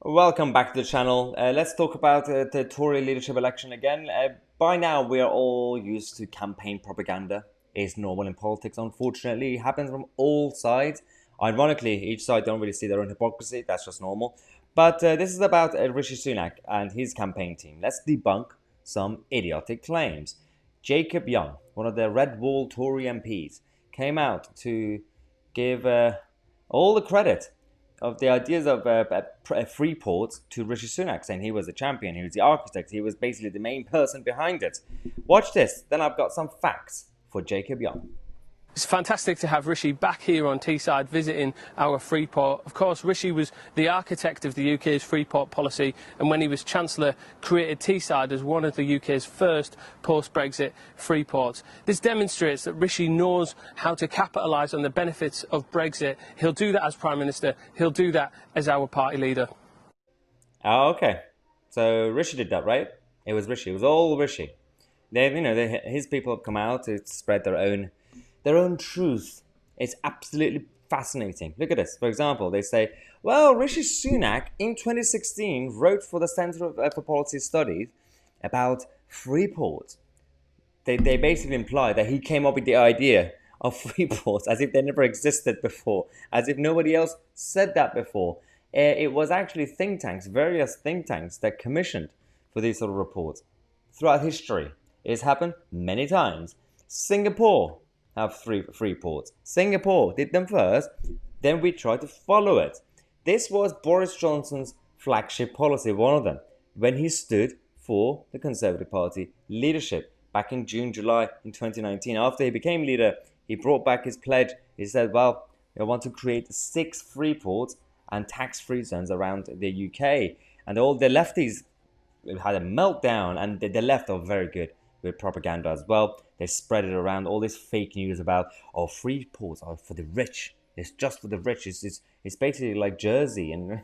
Welcome back to the channel. Let's talk about the Tory leadership election again. By now, we are all used to campaign propaganda. It's normal in politics, unfortunately. It happens from all sides. Ironically, each side don't really see their own hypocrisy. That's just normal. But this is about Rishi Sunak and his campaign team. Let's debunk some idiotic claims. Jacob Young, one of the Red Wall Tory MPs, came out to give all the credit of the ideas of Freeport to Rishi Sunak, saying he was the champion, he was the architect, he was basically the main person behind it. Watch this, then I've got some facts for Jacob Young. It's fantastic to have Rishi back here on Teesside visiting our Freeport. Of course, Rishi was the architect of the UK's Freeport policy, and when he was Chancellor, created Teesside as one of the UK's first post-Brexit Freeports. This demonstrates that Rishi knows how to capitalise on the benefits of Brexit. He'll do that as Prime Minister. He'll do that as our party leader. Oh, okay. So Rishi did that, right? It was Rishi. It was all Rishi. His people have come out to spread their own truth. It's absolutely fascinating. Look at this. For example, they say, well, Rishi Sunak in 2016 wrote for the Centre for Policy Studies about Freeport. They basically imply that he came up with the idea of Freeport as if they never existed before, as if nobody else said that before. It was actually various think tanks that commissioned for these sort of reports. Throughout history, it's happened many times. Singapore have free ports. Singapore did them first, then we tried to follow it. This was Boris Johnson's flagship policy, one of them, when he stood for the Conservative Party leadership back in June, July in 2019. After he became leader, he brought back his pledge. He said, well, I want to create 6 free ports and tax-free zones around the UK. And all the lefties had a meltdown, and the left are very good with propaganda as well. They spread it around, all this fake news about, oh, free ports are for the rich. It's just for the rich. It's basically like Jersey. And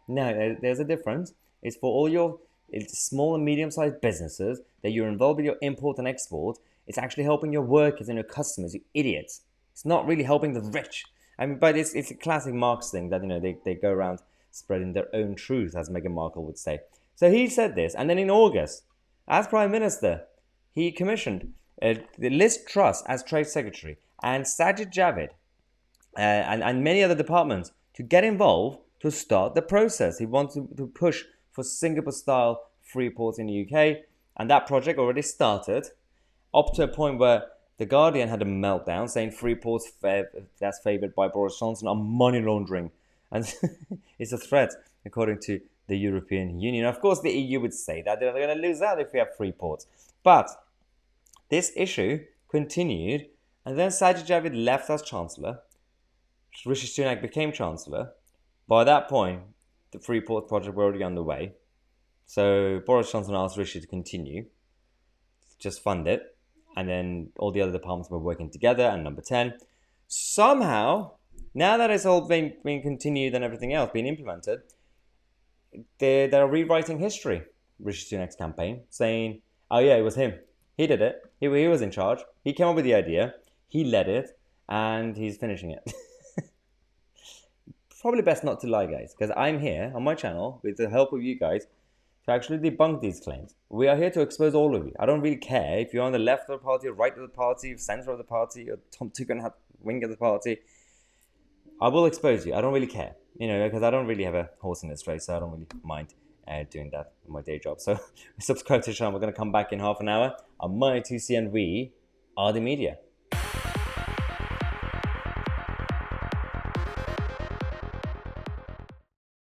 no, there's a difference. It's for all your small and medium-sized businesses that you're involved with your import and export. It's actually helping your workers and your customers, you idiots. It's not really helping the rich. I mean, but it's a classic Marx thing that, they go around spreading their own truth, as Meghan Markle would say. So he said this, and then in August, as Prime Minister, he commissioned Liz Truss as Trade Secretary and Sajid Javid and many other departments to get involved to start the process. He wanted to push for Singapore-style free ports in the UK, and that project already started, up to a point where The Guardian had a meltdown saying free ports that's favoured by Boris Johnson are money laundering. And it's a threat, according to the European Union. Of course, the EU would say that they're going to lose out if we have free ports. But this issue continued, and then Sajid Javid left as Chancellor. Rishi Sunak became Chancellor. By that point, the free port project were already underway. So Boris Johnson asked Rishi to continue, just fund it. And then all the other departments were working together. And number 10, somehow, now that it's all been continued and everything else being implemented, they're rewriting history, Rishi Sunak's campaign, saying, oh yeah, it was him. He did it. He was in charge. He came up with the idea. He led it. And he's finishing it. Probably best not to lie, guys, because I'm here on my channel with the help of you guys to actually debunk these claims. We are here to expose all of you. I don't really care if you're on the left of the party, or right of the party, center of the party, or Tom Tugendhat wing of the party. I will expose you. I don't really care, because I don't really have a horse in this race, so I don't really mind doing that in my day job. So subscribe to the channel. We're going to come back in half an hour. I'm Tousi, and we are the media.